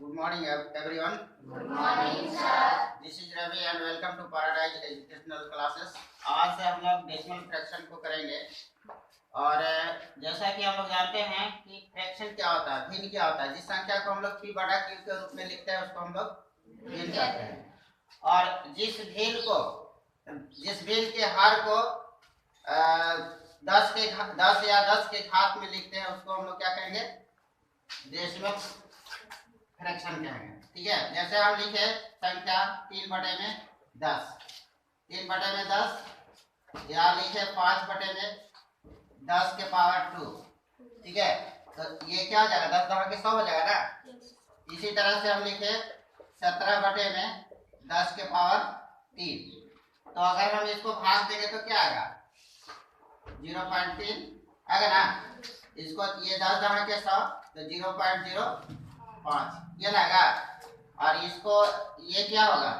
Good morning, everyone. Good morning, sir. This is Ravi and welcome to Paradise Educational Classes. आज से हम लोग decimal fraction को करेंगे और जैसा कि हम लोग जानते हैं कि फ्रैक्शन क्या होता है, भिन्न क्या होता है। जिस संख्या को हम लोग p बटा q के रूप में लिखते हैं उसको हम लोग भिन्न कहते हैं। और जिस भिन्न के हर को 10 या 10 के घात में लिखते हैं उसको हम लोग क्या कहेंगे, डेसिमल फ्रैक्शन कहेंगे। ठीक है, जैसे हम लिखे संख्या 3 बटे में 10, 3 बटे में 10 या लिखे 5 बटे में 10 के पावर 2। ठीक है, तो ये क्या हो जाएगा, 10 दफा के 100 हो जाएगा ना। इसी तरह से हम लिखे 17 बटे में 10 के पावर 3। तो अगर हम इसको भाग देंगे तो क्या आएगा, 0.3 आएगा ना। इसको ये 10 दफा के 100 तो 0.05 ये लगा। और इसको ये क्या होगा,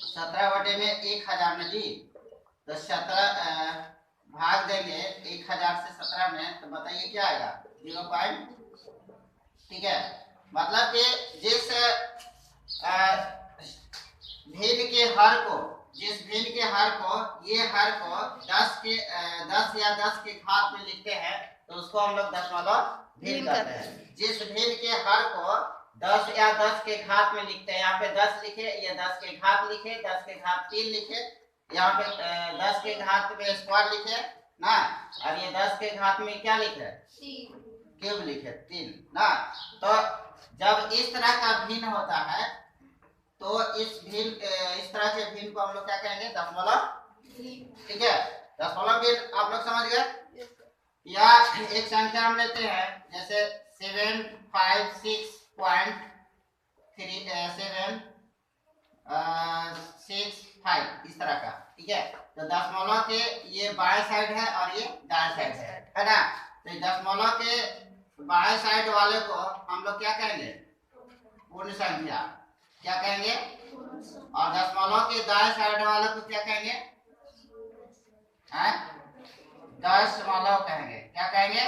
17 बटे में 1000 में जी, तो 17 भाग देंगे 1000 से 17 में, तो बताइए क्या आएगा, 0. ठीक है, मतलब कि जिस भिन्न के हर को, ये हर को 10 या 10 के घात में लिखते हैं तो उसको हम लोग दशमलव भिन्न कहते हैं। जिस भिन्न के हर को 10 या 10 के घात में लिखते हैं, यहाँ पे 10 लिखे, ये 10 के घात लिखे, 10 के घात 3 लिखे, यहाँ पे 10 के घात में स्क्वायर लिखे ना, और ये 10 के घात में क्या लिखे, क्यूब लिखे 3 ना। तो जब इस तरह का भिन्न होता है तो इस तरह के भिन्न को हम लोग क्या कहेंगे, दशमलव। ठीक है, दशमलव भिन्न आप लोग समझ गए। या एक संख्या हम लेते हैं जैसे 756.765 इस तरह का। ठीक है, तो दशमलव के ये बाएं साइड है और ये दाएं साइड है ना। तो दशमलव के बाएं साइड वाले को हम लोग क्या कहेंगे, पूर्ण संख्या क्या कहेंगे, और दशमलव के दाएं साइड वाले को क्या कहेंगे, दशमलव कहेंगे। क्या कहेंगे,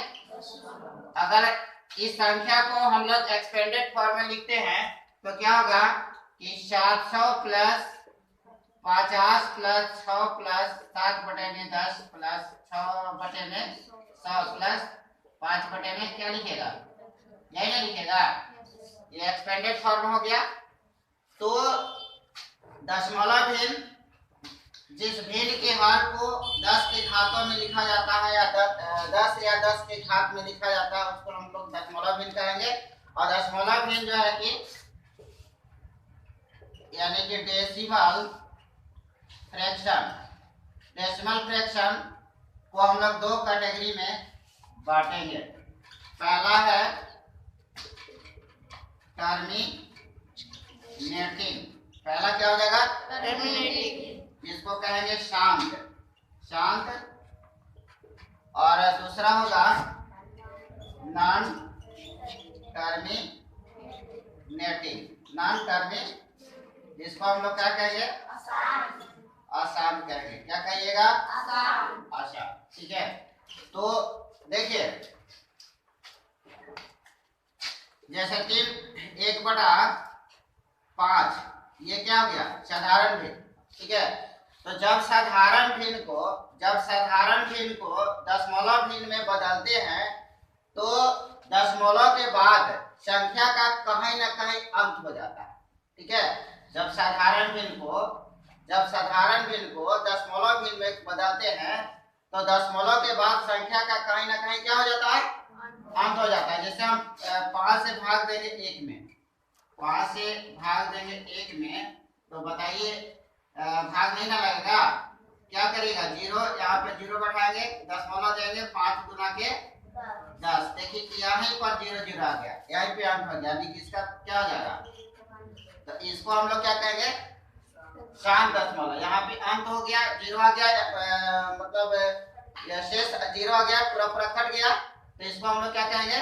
अगर इस संख्या को हम लोग एक्सपेंडेड फॉर्म में लिखते हैं तो क्या होगा कि 700 प्लस 50 प्लस 6 प्लस 7 बटे में 10 प्लस 6 बटे में 100 प्लस 5 बटे में क्या लिखेगा, यही ना लिखेगा। ये एक्सपेंडेड फॉर्म हो गया। तो दशमलव भिन्न, जिस भिन्न के हर को 10 के घातों में लिखा जाता है या 10 या 10 के घात में लिखा जाता है उसको हम लोग दशमलव भिन्न कहेंगे। और दशमलव भिन्न जो है कि यानी कि डेसिमल फ्रैक्शन को हम लोग 2 कैटेगरी में बांटेंगे। पहला है टर्मिनेटिंग, पहला क्या हो जाएगा, टर्मिनेटिंग, इसको कहेंगे शांत। और दूसरा होगा नॉन टर्मिनेटिंग, इसको हम लोग क्या कहेंगे, आसान कहेंगे। क्या कहिएगा, आसान। ठीक है, तो देखिए जैसे कि 1/5 ये क्या हो गया, साधारण भिन्न। ठीक है, तो जब साधारण भिन्न को दशमलव भिन्न में बदलते हैं तो दशमलव के बाद संख्या का कहीं ना कहीं अंत हो जाता है। ठीक है, जब साधारण भिन्न को दशमलव भिन्न में बदलते हैं तो दशमलव के बाद संख्या का कहीं ना कहीं क्या हो जाता है, अंत हो जाता है। जैसे हम 5 से भाग देंगे 1 में, तो बताइए भाग नहीं ना लगेगा, क्या करेगा, 0, यहाँ पे 0 बैठाएंगे, दशमलव देंगे, 5 गुना के 10। देखिए कि यहीं पर 0 0 आ गया, यहीं पे अंत हो गया, यानी कि इसका क्या हो जाएगा, तो इसको हम लोग क्या कहेंगे, शांत दशमलव। यहाँ पे अंत हो गया, 0 आ गया, मतलब शेष 0 आ गया, पूरा कट गया, तो इसको हम लोग क्या कहेंगे,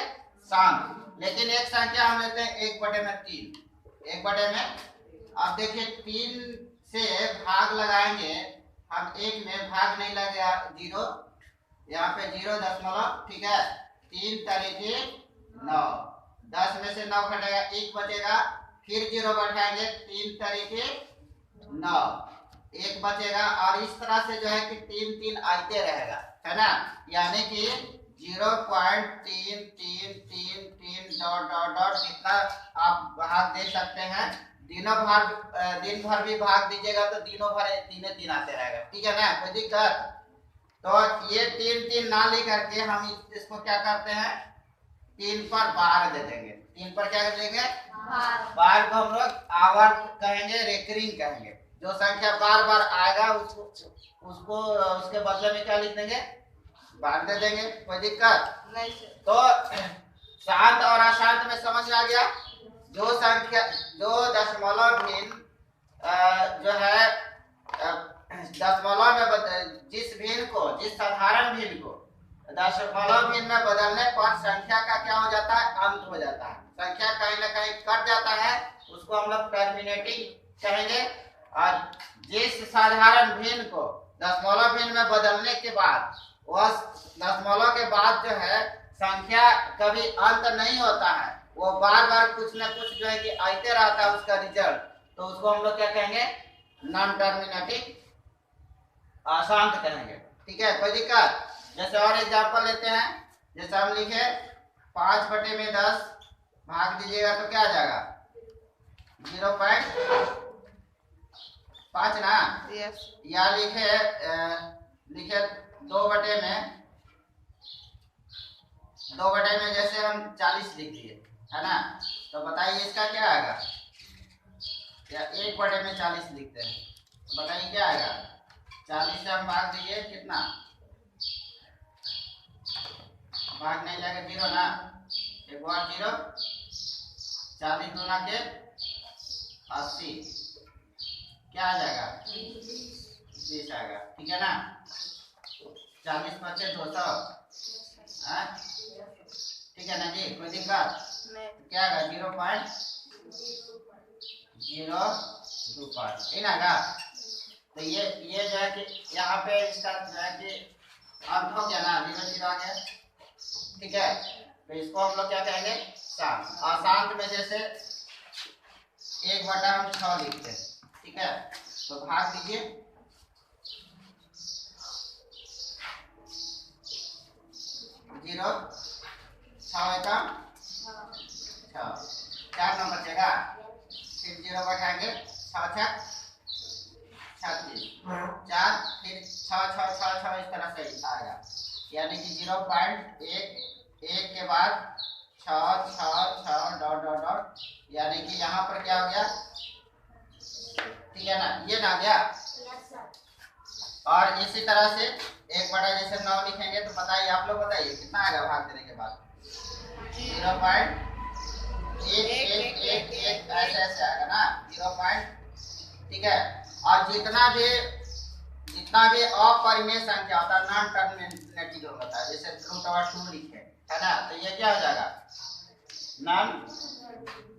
शांत। लेकिन एक संख्या हम लेते हैं 1/3, अब देखिए 3 से भाग लगाएंगे हम, 1 में भाग नहीं लगेगा, 0, यहाँ पे 0 दशमलव। ठीक है, 3 तरीके 9, 10 में से 9 घटेगा 1 बचेगा, फिर 0 बैठाएंगे 3 तरीके 9 1 बचेगा, और इस तरह से जो है कि 3 3 आते रहेगा, है ना। यानी कि 0.3333 डॉट डॉट डॉट जितना आप भाग दे सकते हैं, दिन भर भी भाग दीजिएगा तो दिनों भर 3 3 आते रहेगा, ठीक है ना, कोई दिक्कत। तो ये 3 3 ना लेकर के हम इसको क्या करते हैं, 3 पर बार दे देंगे। 3 पर क्या कर देंगे, बार को हम लोग आवर्त कहेंगे, रेकरिंग कहेंगे। जो संख्या बार बार आएगा उसको उसके बदले में क्या लिख देंगे, बार दे देंगे, कोई दिक्कत नहीं। तो शांत और अशांत में समझ में आ गया। जो संख्या जो दशमलव भिन्न जो है दशमलव में जिस भिन्न को, जिस साधारण भिन्न को दशमलव भिन्न में बदलने पर संख्या का क्या हो जाता है, अंत हो जाता है। संख्या कहीं ना कहीं कट जाता है, उसको हम लोग टर्मिनेटिंग कहेंगे। और जिस साधारण भिन्न को दशमलव भिन्न में बदलने के बाद, वह दशमलव के बाद जो है संख्या कभी अंत नहीं होता है, वो बार बार कुछ न कुछ जो है कि आते रहता है उसका रिजल्ट, तो उसको हम लोग क्या कहेंगे, नॉन टर्मिनेटिंग अशांत कहेंगे, ठीक है, कोई दिक्कत। जैसे और एग्जांपल लेते हैं, जैसे हम लिखे 5/10 भाग दीजिएगा तो क्या आ जाएगा, 0.5 ना। या लिखे 2/में जैसे हम 40 लिख दिए, है ना, तो बताइए इसका क्या आएगा। या 1/40 लिखते हैं तो बताइए क्या आएगा। 40 से हम भाग दीजिए कितना, भाग नहीं जाएगा 0 ना, एक बार 0, 40 गुना के 80 क्या आ जाएगा, 20 आएगा, ठीक है ना। 40 बचे 200, ठीक है ना जी, कोई दिक्कत क्या आएगा, 0.025 इन आएगा। तो ये जो है कि यहाँ पे इसका जो है कि अंत हो गया ना, 0 0 आ गया, ठीक है। तो इसको हम लोग क्या कहेंगे, शांत। अशांत में जैसे 1/6 लिखते हैं, ठीक है, तो भाग दीजिए 0 6 एकम 6, 4 नंबर बचेगा, फिर 0 बैठाएंगे 6 6 36, 4 फिर 6 6 6 6 इस तरह से आएगा। यानी कि 0.1 के बाद 6 6 6 डॉट डॉट डॉट, यानी कि यहाँ पर क्या हो गया, ठीक है ना, ये ना गया। और इसी तरह से 1/9 लिखेंगे तो बताइए, आप लोग बताइए कितना आएगा भाग देने के बाद, 0.1 ऐसे आएगा ना, 0. ठीक है। और जितना भी अपरिमेय संख्या होता है नॉन टर्मिनेटिव होता है, जैसे √2 लिखे, है ना, तो ये क्या हो जाएगा, नॉन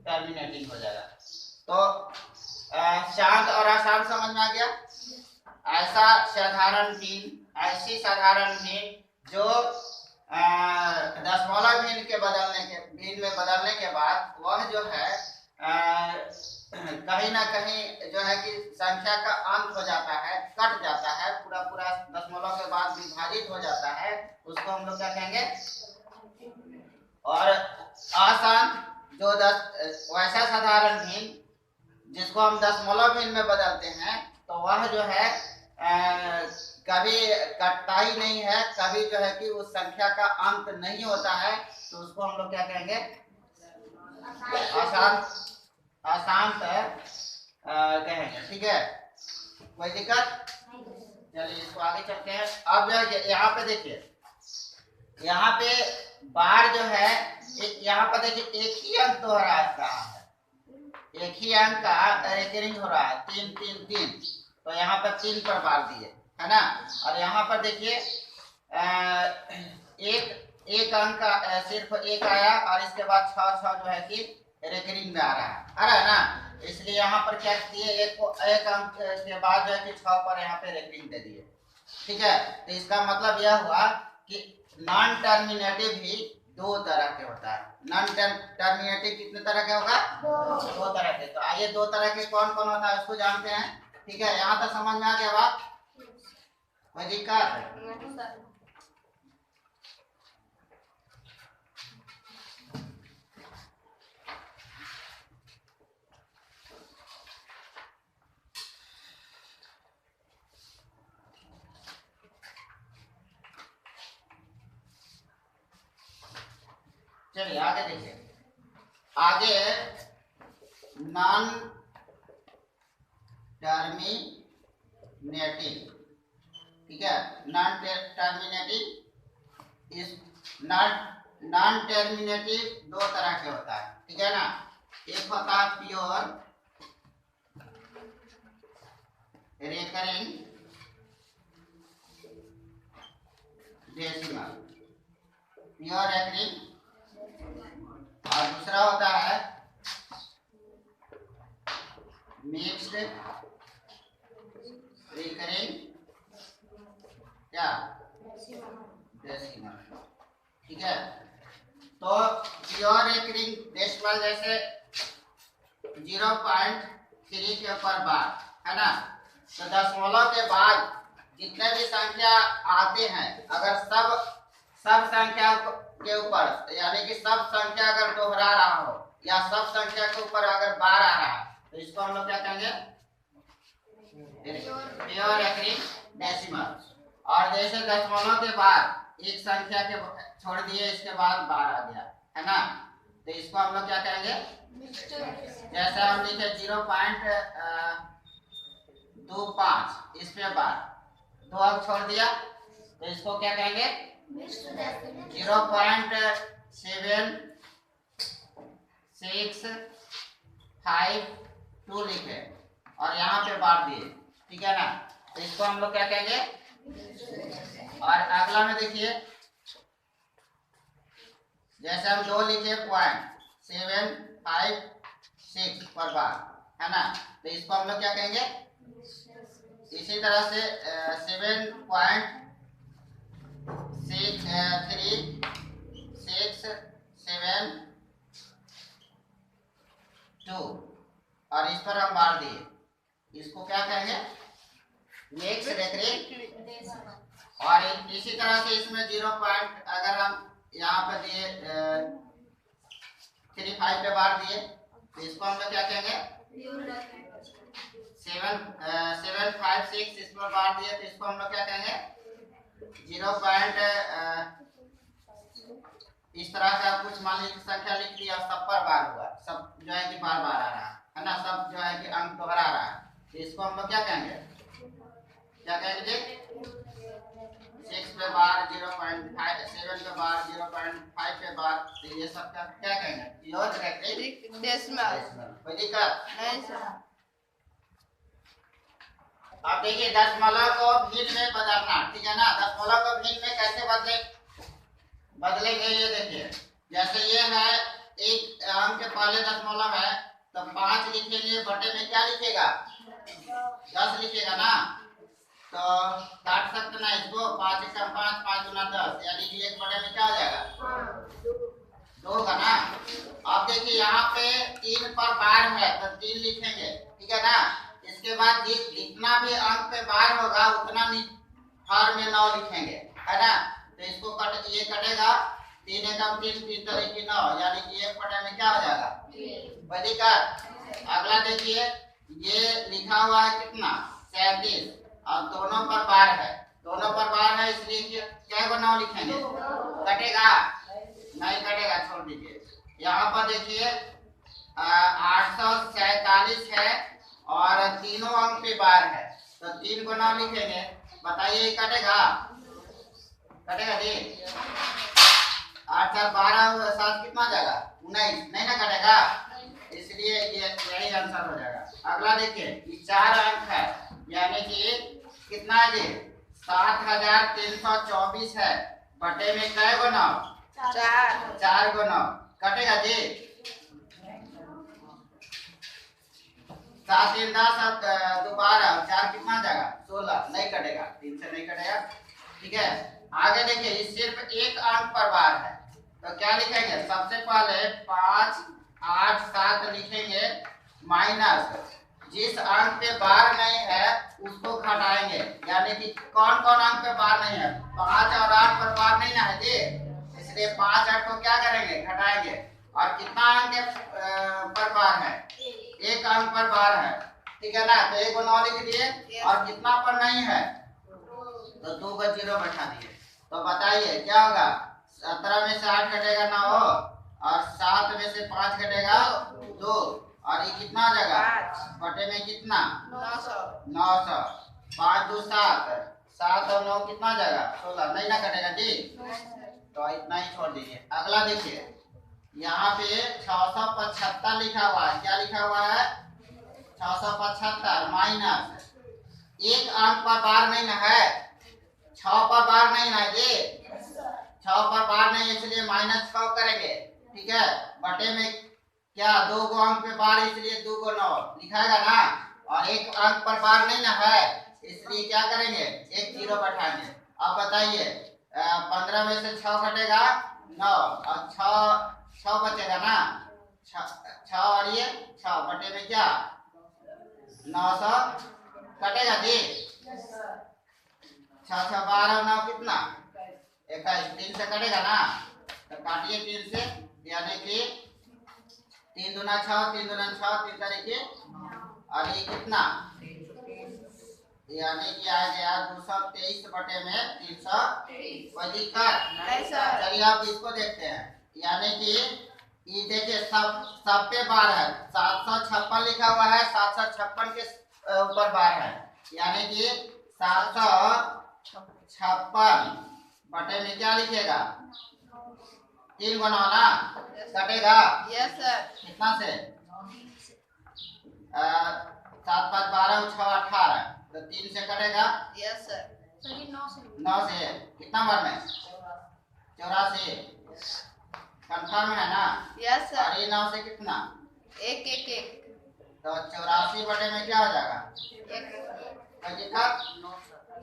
टर्मिनेटिंग हो जाएगा। तो शांत और अशांत समझ में आ गया। ऐसी साधारण भिन्न जो दशमलव भिन्न में बदलने के बाद वह जो है कहीं ना कहीं जो है कि संख्या का अंत हो जाता है, कट जाता है, पूरा दशमलव के बाद विभाजित हो जाता है, उसको हम लोग क्या कहेंगे। और अशांत जो वैसा साधारण भिन्न जिसको हम दशमलव भिन्न में बदलते हैं, तो वह जो है कभी कटता ही नहीं है, कभी जो है कि उस संख्या का अंत नहीं होता है, तो उसको हम लोग क्या कहेंगे, अशांत कहेंगे, ठीक है, कोई दिक्कत। चलिए इसको आगे चलते हैं। अब जो है यहाँ पे देखिए, यहाँ पे बार जो है यहाँ पर देखिए एक ही अंक दोहरा रहा है, एक ही अंक का रेकरिंग हो रहा है, 3 3 3, तो यहाँ पर 3 पर बार दिए, है ना। और यहाँ पर देखिए एक अंक का सिर्फ एक आया, और इसके बाद 6 6 जो है कि रेकरिंग में आ रहा है ना, इसलिए यहाँ पर क्या दिए, एक अंक के बाद जो है कि 6 पर यहाँ पे रेकरिंग दे दिए, ठीक है। तो इसका मतलब यह हुआ कि नॉन टर्मिनेटिव ही दो तरह के होता है। नॉन टर्मिनेटिव कितने तरह के होगा? दो तरह के। तो आइए दो तरह के कौन कौन होता है उसको जानते हैं। ठीक है, यहाँ तक समझ में आ गया बात? कोई दिक्कत? चलिए आगे देखिए। आगे नॉन टर्मिनेटिव, ठीक है, नॉन टर्मिनेटिव इस नॉन टर्मिनेटिव दो तरह के होता है, ठीक है ना। एक होता है pure recurring decimal, pure recurring, और दूसरा होता है मिक्स्ड रिकरिंग क्या डेसिमल, ठीक है। तो प्योर रिकरिंग डेसिमल जैसे 0.3 के ऊपर बार है ना, तो दशमलव के बाद जितने भी संख्या आते हैं, अगर सब संख्या के ऊपर, यानी कि सब संख्या अगर दोहरा रहा हो या सब संख्या के ऊपर अगर बार आ रहा है, तो इसको हम लोग क्या कहेंगे? Pure recurring decimal. और जैसे दशमलव के बाद एक संख्या के छोड़ दिए, इसके बाद बार आ गया है ना, तो इसको हम लोग क्या कहेंगे? जैसे हम लिखे 0.25, इस पे बार दो अंक छोड़ दिया, तो इसको क्या कहेंगे? 0.7652 लिखे और यहाँ पे बार दिए, ठीक है ना, तो इसको हम लोग क्या कहेंगे? और अगला में देखिए, जैसे हम 2 लिखे 0.756 पर बार है ना, तो इसको हम लोग क्या कहेंगे? इसी तरह से 7.3672 और इस पर हम बार दिए, इसको क्या कहेंगे? Mix recurring. और इसी तरह से इसमें 0 पॉइंट अगर हम यहाँ पर दिए 35 पे बार दिए, तो इसको हम लोग क्या कहेंगे? 756 इस पर बार दिए, तो इसको हम लोग क्या कहेंगे? 0 पॉइंट इस तरह का कुछ मान लीजिए संख्या लिख दिया, सब पर बार हुआ, सब जो है कि बार बार आ रहा है ना, सब जो है कि अंक दोहरा रहा है, तो इसको हम लोग क्या कहेंगे? क्या कहेंगे? 6 पे बार 0.5, 7 पे बार 0.5 पे बार, तो ये सब क्या कहेंगे? Pure recurring decimal. कोई दिक्कत नहीं सर? अब देखिए दशमलव को भिन्न में बदलना, ठीक है ना। दशमलव को भिन्न में कैसे बदलेंगे ये देखिए। जैसे ये है एक अंक के पहले दशमलव है, तो 5 लिखेंगे, बटे में क्या लिखेगा? 10 लिखेगा ना, तो काट सकते ना इसको, 5 × 5 5 × 10, यानी कि 1 बटे में क्या हो जाएगा? 2 होगा ना। अब देखिए यहाँ पे 3 पर बार है, तो 3 लिखेंगे, ठीक है ना। इसके बाद जितना भी अंक पे बार होगा उतना हर में 9 लिखेंगे, है ना। तो इसको ये कटेगा, 3 एकम 3 3 तरीके 9, यानी कि 1 बटे में क्या हो जाएगा? बदीकर। अगला देखिए, ये लिखा हुआ है कितना? 37, और दोनों पर बार है, दोनों पर बार है, इसलिए क्या 9 लिखेंगे? कटेगा? नहीं कटेगा, छोड़ दीजिए। यहाँ पर देखिए 847 है और तीनों अंक पे बार है, तो 3 को 9 लिखेंगे, बताइए कटेगा? कटेगा जी? 8 4 12 7 कितना जाएगा? 19, नहीं ना कटेगा, इसलिए ये यही आंसर हो जाएगा। अगला देखिए, ये 4 अंक है, यानी कि कितना है जी? 7324 है, बटे में कै गो 9? 4 गो 9, कटेगा जी? 7 3 10 और 2 12, 4 कितना जाएगा? 16, नहीं कटेगा, 3 से नहीं कटेगा, ठीक है। आगे देखिए, सिर्फ एक अंक पर बार है, तो तो क्या लिखेंगे? सबसे पहले 5 8 7 लिखेंगे माइनस जिस अंक पे बार नहीं है उसको घटाएंगे। यानी कि कौन कौन अंक पे बार नहीं है? 5 और 8 पर बार नहीं ना है जी, इसलिए 5 8 को क्या करेंगे? घटाएंगे। और कितना अंक पर बार है? एक अंक पर बार है, ठीक है ना? तो एक को 9 लिख दिए। और कितना पर नहीं है? तो 2 को 0 बैठा दिए। तो बताइए क्या होगा? 17 में से 8 घटेगा 9 और 7 में से 5 घटेगा 2 और ये कितना आ जाएगा? बटे में कितना? 900। 5 2 7, 7 और 9 कितना आ जाएगा? 16। नहीं ना कटेगा जी, तो इतना ही छोड़ दीजिए। अगला देखिए, यहाँ पे 675 लिखा हुआ है। क्या लिखा हुआ है? 675 माइनस एक अंक पर बार नहीं ना है, 6 पर बार नहीं ना जी, 6 पर बार नहीं, इसलिए -6 करेंगे, ठीक है? बटे में क्या 2 गो अंक पे बार, इसलिए 2 को 9 लिखाएगा ना। और एक अंक पर बार नहीं ना है, इसलिए क्या करेंगे? एक 0 बैठाएंगे। अब बताइए 15 में से 6 घटेगा 9 और 6 बचेगा ना। 6 और ये 6 बटे में क्या 900 कटेगा जी। 6 6 12 9 कितना? 21। 3 से कटेगा ना, तो काटिए 3 से, यानी कि 3 दूना 6, 3 दूना 6, 3 तारीख और ये कितना? यानी कि आ गया 223 बटे में 323। कोई दिक्कत नहीं सर। चलिए आप इसको देखते हैं। यानी कि ये देखिए सब पे बार है। 756 लिखा हुआ है, 756 के ऊपर बार है, यानी कि 756 बटे में क्या लिखेगा? 3 गुना ना, कटेगा? Yes sir. कितना से? 7 5 12 6 18, तो 3 से कटेगा? Yes sir. 9 से कितना बार में? 84। कंफर्म है ना? Yes sir. और ये 9 से कितना? 1 1 1, तो 84 बटे में क्या हो जाएगा? 1 कोई दिक्कत?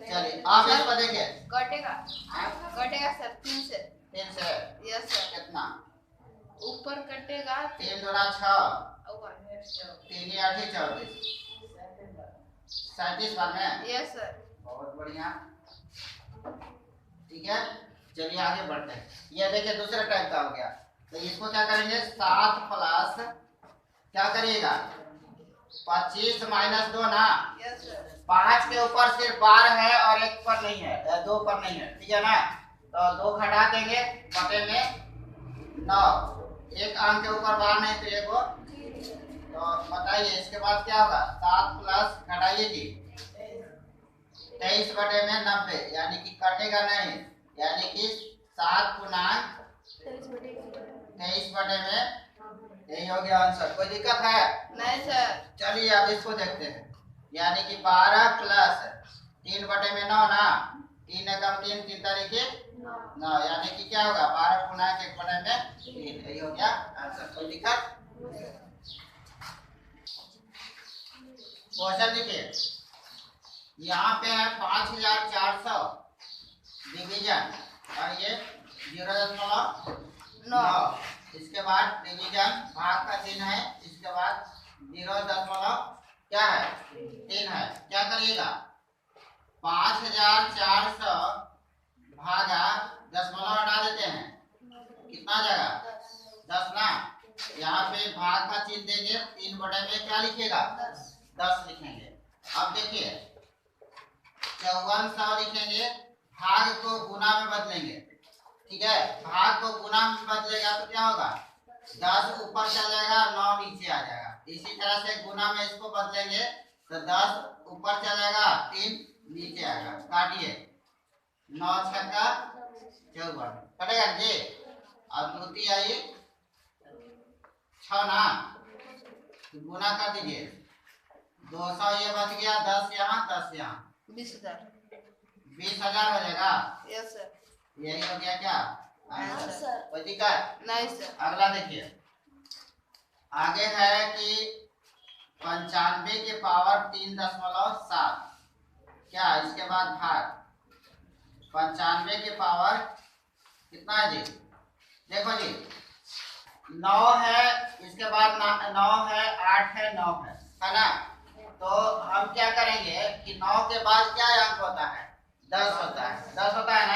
चलिए आप इसको देखिए। कटेगा सर 3 से। 3 से यस सर। कितना? ऊपर कटेगा 3 दूना 6, 3 8 34, 37 बार में। Yes sir. बहुत बढ़िया, ठीक है। चलिए आगे बढ़ते हैं। ये देखिए दूसरे टाइप का हो गया। तो इसको क्या करेंगे? 7 प्लस क्या करिएगा? 25 माइनस 2 ना। Yes sir. 5 के ऊपर सिर्फ बार है और 1 पर नहीं है, 2 पर नहीं है, ठीक है ना? तो 2 घटा देंगे बटे में 9, एक अंक के ऊपर बार नहीं तो 1 हो। तो बताइए इसके बाद क्या होगा? 7 प्लस घटाइए जी 23 बटे में 90, यानी कि कटेगा नहीं, यानी कि 7 पूर्णांक 23 बटे में, यही हो गया आंसर। कोई दिक्कत है? नहीं सर। चलिए अब इसको देखते हैं। यानी कि 12 प्लस 3 बटे में 9 ना, 3 एकम 3, 3 तारीख 9, यानी कि क्या होगा? 12 पूर्णांक 1 बटे में 3, यही हो गया आंसर। कोई दिक्कत? क्वेश्चन देखिए, यहाँ पे है 5400 डिवीजन और ये 0.9, इसके बाद डिवीजन भाग का चिन्ह है, इसके बाद 0. क्या है? 3 है। क्या करिएगा? 5400 भागा दशमलव हटा देते हैं, कितना आ जाएगा? 10 ना। यहाँ पे भाग का चिन्ह देंगे, 3 बटे में क्या लिखेगा? 10 लिखेंगे। अब देखिए 5400 लिखेंगे, भाग को गुना में बदलेंगे, ठीक है? भाग को गुना में बदलेगा तो क्या होगा? 10 ऊपर चला जाएगा, 9 नीचे आ जाएगा। इसी तरह से गुना में इसको बदलेंगे तो 10 ऊपर चला जाएगा, 3 नीचे आएगा। काटिए 9 छक्का 54 कटेगा जी। अब दूती आई 6 ना, गुना कर दीजिए, 200 ये बच गया, 10 यहाँ 10 यहाँ, 20,000। 20,000 हो जाएगा। Yes sir. यही हो गया क्या आंसर? कोई दिक्कत नहीं सर। अगला देखिए, आगे है कि 95 के पावर 3.7, क्या इसके बाद भाग 95 के पावर कितना है जी? देखो जी 9 है, इसके बाद 9 है, 8 है, 9 है ना। तो हम क्या करेंगे कि 9 के बाद क्या अंक होता है? 10 होता है। 10 होता है ना,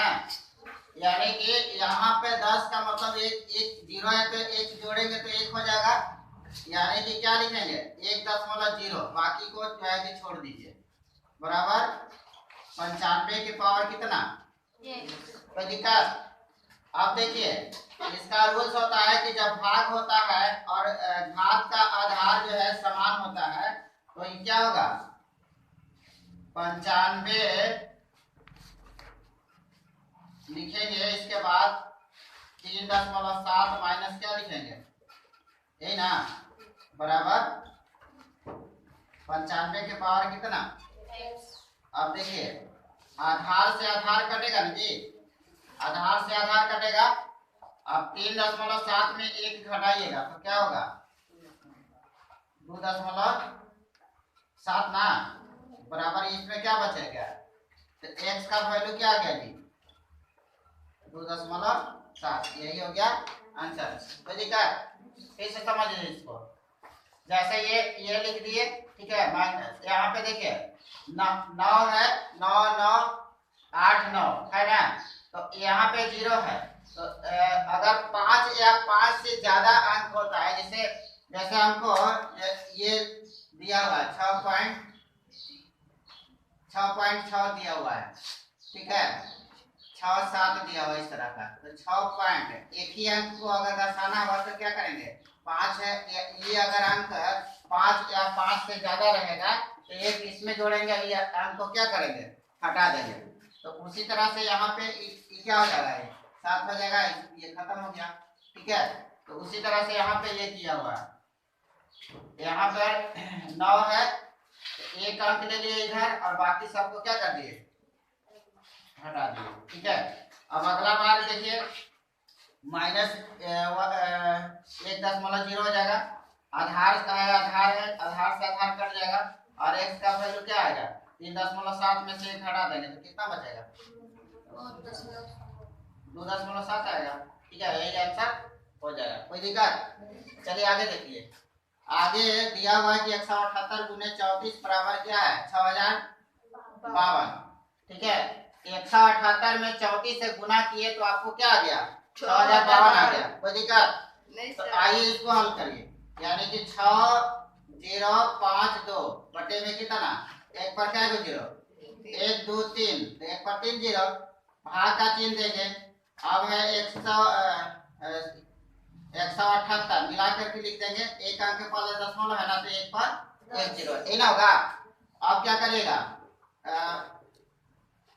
यानी कि यहाँ पे 10 का मतलब एक जीरो है तो एक जोड़ेंगे तो एक हो जाएगा, यानी कि क्या लिखेंगे 1.0, बाकी को जो है कि छोड़ दीजिए, बराबर 95 की पावर कितना? कोई दिक्कत? अब देखिए इसका रूल्स होता है कि जब भाग होता है और घात का आधार जो है समान होता है तो ये क्या होगा 95 लिखेंगे, इसके बाद 3.7 माइनस क्या लिखेंगे, यही ना, बराबर 95 के पावर कितना? अब देखिए आधार से आधार कटेगा ना जी, आधार से आधार कटेगा। अब 3.7 में 1 घटाइएगा तो क्या होगा 2.7 ना, बराबर इसमें क्या बचेगा, तो x का वैल्यू क्या आ गया जी 2.7, यही हो गया आंसर। तो दिक्कत फिर से समझिए इसको, जैसे ये लिख दिए, ठीक है, माइनस यहाँ पे देखिए 9 है, 9 9 8 9 है ना, तो यहाँ पे 0 है, तो अगर 5 या 5 से ज्यादा अंक होता है, जैसे हमको ये दिया हुआ है 6.6 दिया हुआ है, ठीक है, 6 7 दिया हुआ इस तरह का, तो 6 पॉइंट एक ही अंक को अगर दर्शाना हुआ तो क्या करेंगे 5 है, ये अगर अंक 5 या 5 से ज्यादा रहेगा तो एक इसमें जोड़ेंगे, ये अंक को क्या करेंगे हटा देंगे। तो उसी तरह से यहाँ पे क्या हो जाएगा, ये 7 हो जाएगा, ये खत्म हो गया, ठीक है। तो उसी तरह से यहाँ पे ये किया हुआ है, यहाँ पर 9 है, एक अंक ले लिए इधर और बाकी सबको क्या कर दिए हटा दिए, ठीक है। अब अगला बार देखिए माइनस 1.0 हो जाएगा, आधार का है, आधार है, आधार से आधार कट जाएगा और x का वैल्यू क्या आएगा 3.7 में से 1 हटा देंगे तो कितना बचेगा 2.7 आएगा, ठीक है, यही आंसर हो जाएगा। कोई दिक्कत? चलिए आगे देखिए, आगे दिया हुआ है कि 178 गुने 34 बराबर क्या है 6052, ठीक है। 178 में 34 से गुना किए तो आपको क्या आ गया 6052 आ गया। कोई दिक्कत नहीं तो सर। आइए इसको हल करिए, यानी कि 6052 बटे में कितना, एक पर क्या है 0, 1 2 3, तो एक पर 3 0, भाग का चिन्ह देंगे। अब है 178 मिला करके लिख देंगे, एक अंक के पहले दशमलव है ना, तो एक पर 1 0, ये ना होगा। अब क्या करिएगा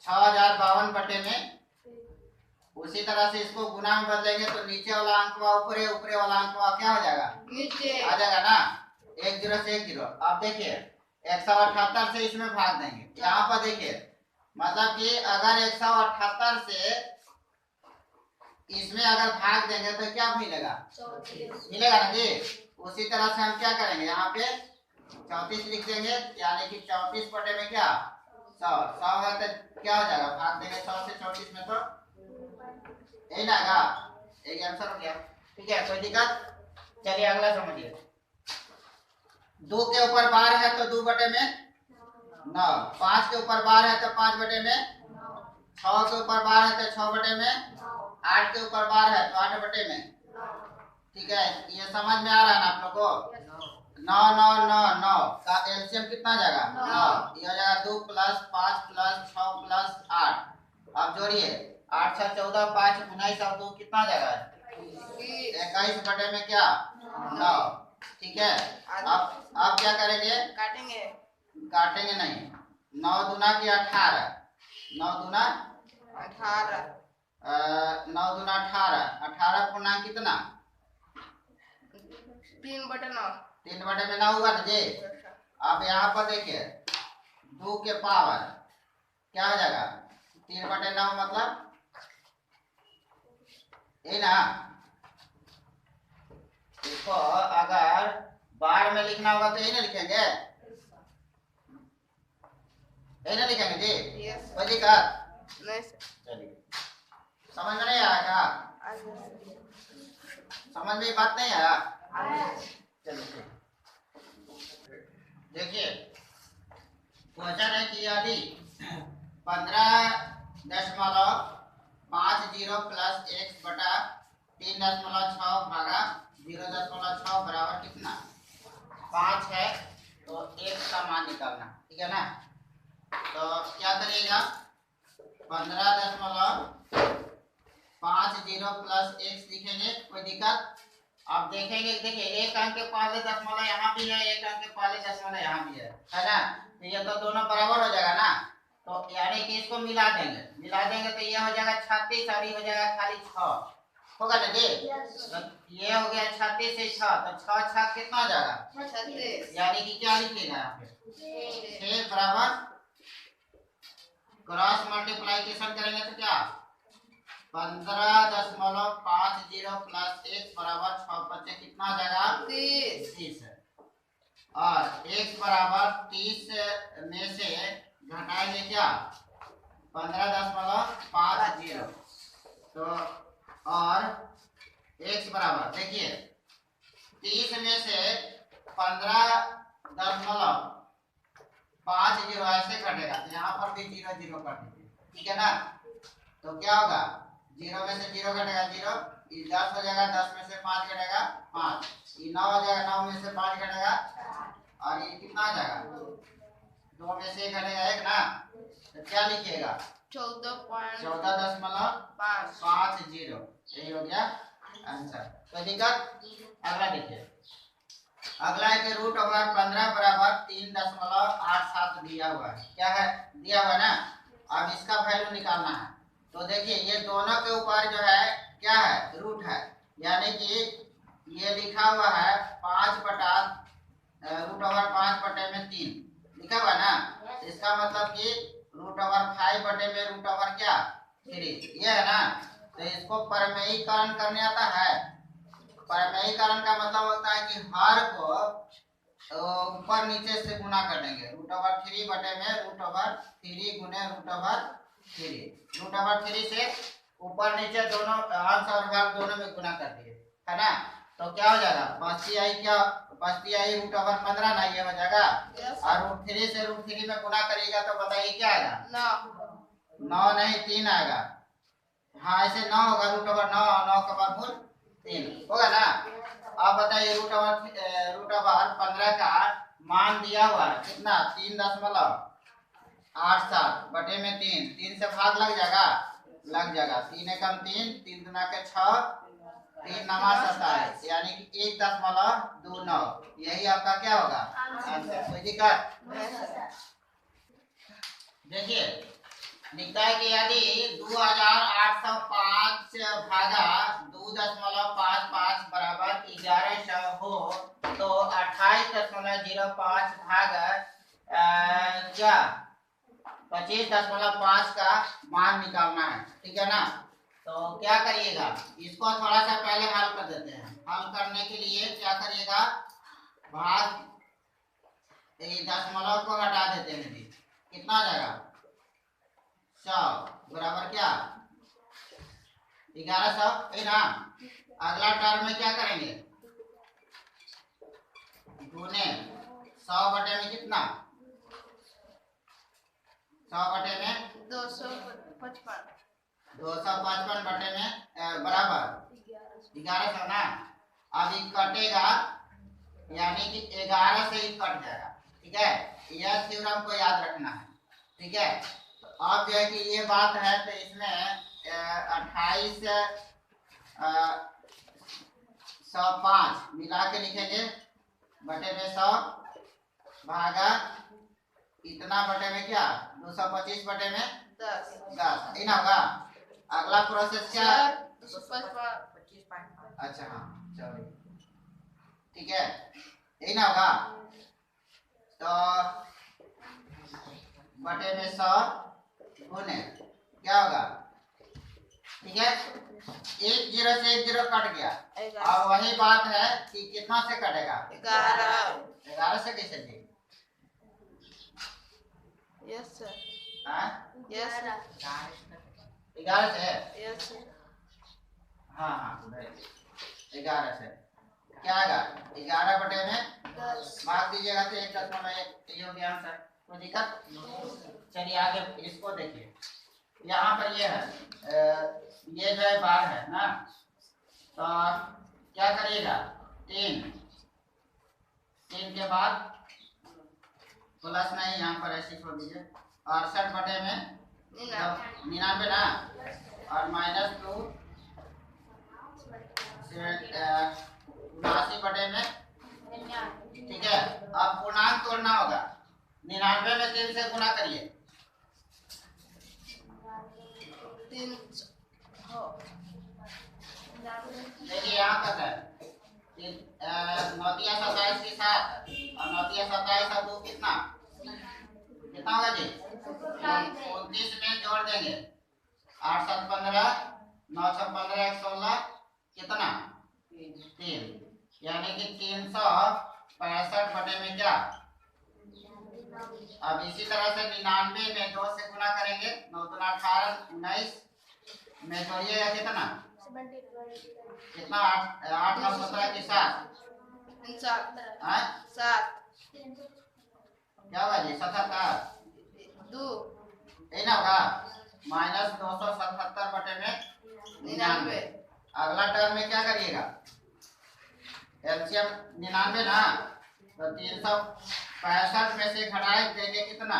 6052 बटे में, उसी तरह से इसको गुना में बदलेंगे तो नीचे वाला अंक ऊपरे, ऊपरे वाला अंक क्या हो जाएगा नीचे आ जाएगा ना, 1 0 से 1 0। अब देखिए 178 से इसमें भाग देंगे, यहाँ पर देखिए मतलब कि अगर 178 से इसमें अगर भाग देंगे तो क्या मिलेगा मिलेगा ना जी। उसी तरह से हम क्या करेंगे, यहाँ पे 34 लिख देंगे, यानी कि 34 बटे में क्या 100 है तो क्या हो जाएगा, भाग देंगे 100 से 34 में तो यही आएगा, एक आंसर हो गया, ठीक है। कोई दिक्कत? चलिए अगला समझिए, 2 के ऊपर बार है तो 2 बटे में 9, 5 के ऊपर बार है तो 5 बटे में, 6 के ऊपर बार है तो 6 बटे में, 8 के ऊपर बार है तो 8 बटे में, ठीक है। ये समझ में आ रहा है ना आप लोग को? 9 9 9 9 का एलसीएम कितना जाएगा 9, ये हो जाएगा 2 + 5 + 6 + 8। अब जोड़िए 8 6 14 5 19 और 2 कितना जाएगा 21 बटे में क्या 9, ठीक है। अब क्या करेंगे, काटेंगे काटेंगे नहीं, 9 दूना की 18, 9 दूना 18 9 दूना 18, 18 पूर्णांक कितना 3 बटे 9, 3 बटे में 9 हुआ ना जी। अब यहाँ पर देखिए 2 के पावर क्या हो जाएगा 3 बटे 9 मतलब ये ना, इसको अगर बार में लिखना होगा तो ये ना लिखेंगे, ये ना लिखेंगे जी। यस कोई दिक्कत? नहीं सर। चलिए समझ में नहीं आएगा। समझ में ये बात नहीं आया? चलो देखिए, क्वेश्चन है कि यदि 15.50 प्लस x बटा 3.6 भागा 0.6 बराबर कितना 5 है, तो x का मान निकालना, ठीक है ना। तो क्या करिएगा, 15.50 प्लस x लिखेंगे, कोई दिक्कत। अब देखेंगे, देखिए एक अंक के पहले दशमलव यहाँ भी है, एक अंक के पहले दशमलव यहाँ भी है ना। तो ये तो दोनों बराबर हो जाएगा ना, तो यानी कि इसको मिला देंगे तो ये हो जाएगा 36 और ये हो जाएगा खाली 6 होगा ना जी। तो ये हो गया 36 से 6, तो 6 कितना हो जाएगा 36, यानी कि क्या लिखेगा यहाँ पे 6 बराबर क्रॉस मल्टीप्लाइकेशन करेंगे तो क्या 15.50 प्लस x बराबर 6 बच्चे कितना हो जाएगा 30 है। और x बराबर 30 में से घटाएंगे क्या 15.50, तो और x बराबर देखिए 30 में से 15.50 ऐसे कटेगा, तो यहाँ पर भी 0 0 कर दीजिए, ठीक है ना। तो क्या होगा 0 में से 0 कटेगा 0, ये 10 हो जाएगा, 10 में से 5 कटेगा 5, ये 9 हो जाएगा, 9 में से 5 कटेगा, और ये कितना आ जाएगा 2 में से 1 कटेगा 1 ना। तो क्या लिखिएगा 14.50, यही हो गया आंसर। तो दिक्कत। अगला देखिए, अगला है कि रूट ओवर 15 बराबर 3.87 दिया हुआ है, क्या है दिया हुआ ना। अब इसका वैल्यू निकालना है, तो देखिए ये दोनों के ऊपर जो है क्या है रूट है, यानी कि ये लिखा हुआ है 5 बटा रूट ओवर 5 बटे में 3 लिखा हुआ ना। इसका मतलब कि रूट ओवर 5 बटे में रूट ओवर क्या 3, ये है ना। तो इसको परमेयीकरण करने आता है। परमेयीकरण का मतलब होता है कि हर को ऊपर नीचे से गुना कर देंगे, रूट ओवर 3 बटे में रूट ओवर 3 गुने रूट ओवर 3 से ऊपर नीचे दोनों अंश और भाग दोनों में गुना कर दिए, है ना। तो क्या हो जाएगा बचती आई रूट ओवर 15 ना, ये हो जाएगा। और रूट 3 से रूट 3 में गुना करिएगा तो बताइए क्या आएगा 9 नहीं 3 आएगा। हाँ ऐसे 9 होगा, रूट ओवर 9 का वर्गमूल 3 होगा ना। अब बताइए रूट ओवर 15 का मान दिया हुआ है कितना 3.87 बटे में 3 से भाग लग जाएगा 3 एकम 3 दूना के 6 3 नमा 27, यानी कि 1.29, यही आपका क्या होगा आंसर। कोई दिक्कत। देखिए लिखता है कि यदि 2805 भागा 2.55 बराबर 1100 हो, तो 28.05 भागा क्या 25.5 का मान निकालना है, ठीक है ना। तो क्या करिएगा, इसको थोड़ा सा पहले हल कर देते हैं। हल करने के लिए क्या करिएगा, भाग दशमलव को हटा देते हैं जी, कितना आ जाएगा 100 बराबर क्या 1100 है ना। अगला टर्म में क्या करेंगे गुने 100 बटे में कितना 100 बटे में 255 बटे में बराबर 1100 ना। अभी कटेगा यानी कि 11 से ही कट जाएगा, ठीक है। यह थ्योरम को याद रखना है, ठीक है। अब जो है कि ये बात है, तो इसमें 28.105 मिला के लिखेंगे बटे में 100 भागा इतना बटे में क्या 225 बटे में 10 इतना होगा। अगला प्रोसेस क्या 225। अच्छा हाँ चलो ठीक है यही ना होगा। तो बटे में 100 गुने क्या होगा, ठीक है। 1 0 से 1 0 कट गया। अब वही बात है कि कितना से कटेगा 11 से कैसे जी यस सर 11 से यस हाँ हाँ 11 से क्या आएगा 11 बटे में 10 भाग दीजिएगा तो 1.1 ये हो गया आंसर। कोई दिक्कत? चलिए आगे इसको देखिए। यहाँ पर ये है ये जो है बार है ना, तो क्या करिएगा 3 के बाद प्लस नहीं, यहाँ पर ऐसे छोड़ दीजिए। 68 बटे में 99 ना, और -2 79 बटे में, ठीक है। अब पूर्णांक तोड़ना होगा, 99 में 3 से गुना करिए। 3 देखिए यहाँ तक है 9 तिया 27 की 7 और 9 तिया 27 और 2 कितना होगा जी 29 में जोड़ देंगे 8 7 15 9 6 15 1 16 कितना 3, यानी कि 365 बटे में क्या। अब इसी तरह से 99 में 2 से गुना करेंगे, 9 दूना 18 19 में जोड़िएगा कितना 8 9 17 की 7 क्या होगा जी 77 2 ये ना होगा -277 बटे में 99। अगला टर्म में क्या करिएगा एलसीएम 99 ना, तो 365 में से घटाए देंगे कितना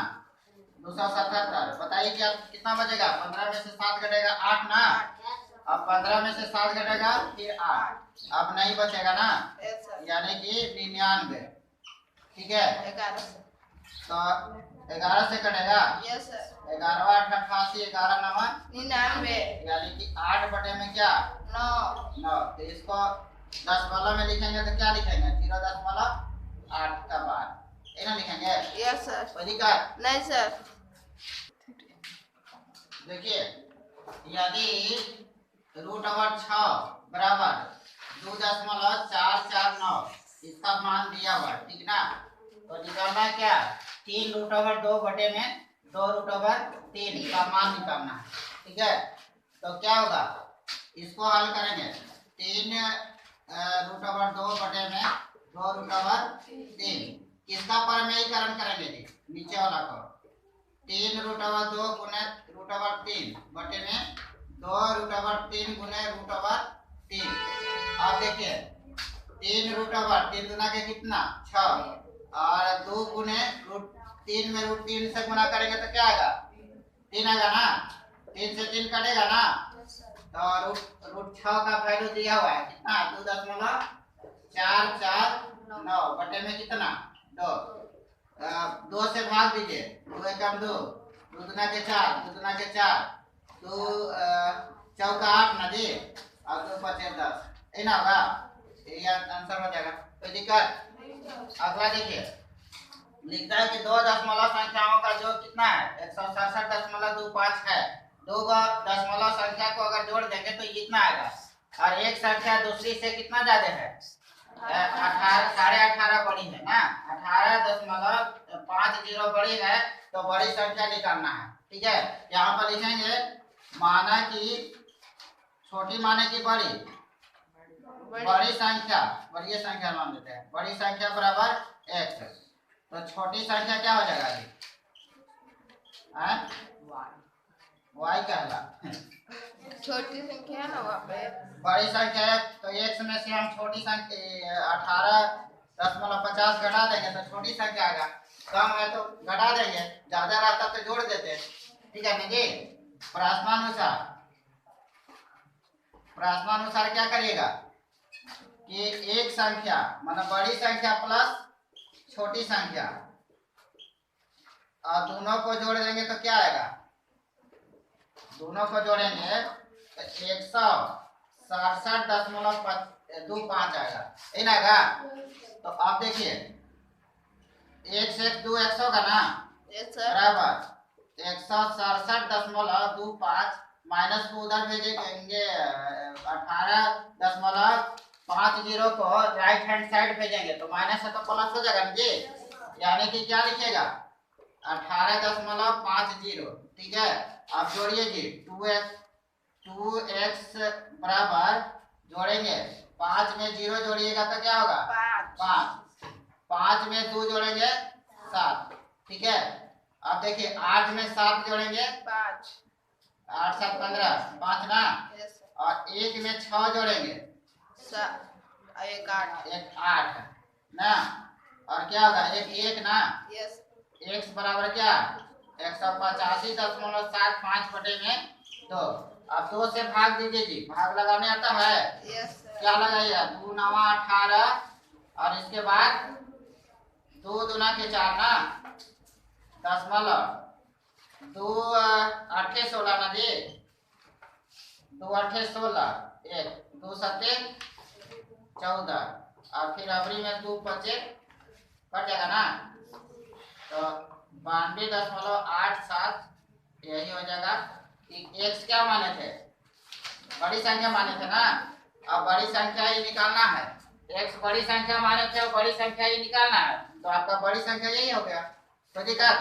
277। बताइए क्या कितना बचेगा 15 में से 7 घटेगा 8 ना, अब 15 में से 7 घटेगा फिर 8, अब नहीं बचेगा ना, यानी कि 99, ठीक है। 11 तो 11 से कटेगा, यस सर 11 8 88 11 9 99 यानी कि 8 बटे में क्या 9। तो इसको दशमलव में लिखेंगे तो क्या लिखेंगे 0.8 का बार, ये ना लिखेंगे। यस सर कोई दिक्कत नहीं सर। देखिए यदि √6 बराबर 2.449 इसका मान दिया हुआ, ठीक ना, तो निकालना क्या 3√2 बटे में 2√3 का मान निकालना है, ठीक है। तो क्या होगा इसको हल करेंगे 3√2 बटे में 2√3 किसका परमेयीकरण करेंगे जी नीचे वाला को 3√2 गुने √3 बटे में 2√3 गुने √3। अब देखिए 3 दुना के कितना 6 और 2 गुने √3 में √3 से गुना करेंगे तो क्या आएगा 3 आएगा ना, 3 से 3 कटेगा ना, तो √6 का वैल्यू दिया हुआ है कितना 2.449 बटे में कितना 2 से भाग दीजिए 2 एकम 2 2 दुना के 4 2 दुना के 4 2 चौका 8 ना जी और 2 बचे 10, ये ना होगा, ये आंसर हो जाएगा। कोई दिक्कत? अगला देखिए लिखता है कि 2 दशमलव संख्याओं का जो कितना है 167.25 है। 2 दशमलव संख्या को अगर जोड़ देंगे तो ये कितना आएगा, और एक संख्या दूसरी से कितना ज्यादा है 18 18.5 बड़ी है ना, 18.50 बड़ी है, तो बड़ी संख्या निकालना है, ठीक है। यहाँ पर लिखेंगे माना कि छोटी माने की बड़ी संख्या मान लेते हैं, बड़ी संख्या बराबर x, तो छोटी संख्या क्या हो जाएगा जी y कहला छोटी संख्या है ना वहाँ पे बड़ी संख्या है, तो x में से हम छोटी संख्या 18.50 घटा देंगे तो छोटी संख्या आएगा, कम है तो घटा देंगे, ज्यादा रहता तो जोड़ देते, ठीक है ना जी। प्रश्नानुसार क्या करिएगा कि एक संख्या मतलब बड़ी संख्या प्लस छोटी संख्या और दोनों को जोड़ देंगे तो क्या आएगा, दोनों को जोड़ेंगे तो 167.25 आएगा, ये ना आएगा। तो आप देखिए 1 से 2 100 का ना यस सर बराबर 167.25 माइनस को उधर भेजेंगे 18.50 को राइट हैंड साइड भेजेंगे तो माइनस है तो प्लस हो जाएगा जी, यानी कि क्या लिखेगा 18.50, ठीक है। अब जोड़िए जी 2x बराबर जोड़ेंगे 5 में 0 जोड़िएगा तो क्या होगा? 5। 5 में 2 जोड़ेंगे 7। ठीक है, अब देखिए 8 में 7 जोड़ेंगे 5। 8 7 15, 5 ना। Yes sir. और 1 में 6 जोड़ेंगे 1 8। 1 8 ना। और क्या होगा? 1 ना। यस। x बराबर क्या? 185.75 बटे में 2। अब 2 से भाग दीजिए जी, भाग लगाने आता है? Yes sir. क्या लगाइएगा? 2 9 18 और इसके बाद 2 दूना के 4 ना, दशमलव 2 8 16 ना जी, 2 8 16, 1 2 7 14 और फिर अबरी में 2 बचे कट जाएगा ना, तो 92.87 यही हो जाएगा। एक्स क्या माने थे? बड़ी संख्या माने थे ना। अब बड़ी संख्या ही निकालना है। एक्स बड़ी संख्या माने थे और बड़ी संख्या ही निकालना है, तो आपका बड़ी संख्या यही हो गया। कोई दिक्कत?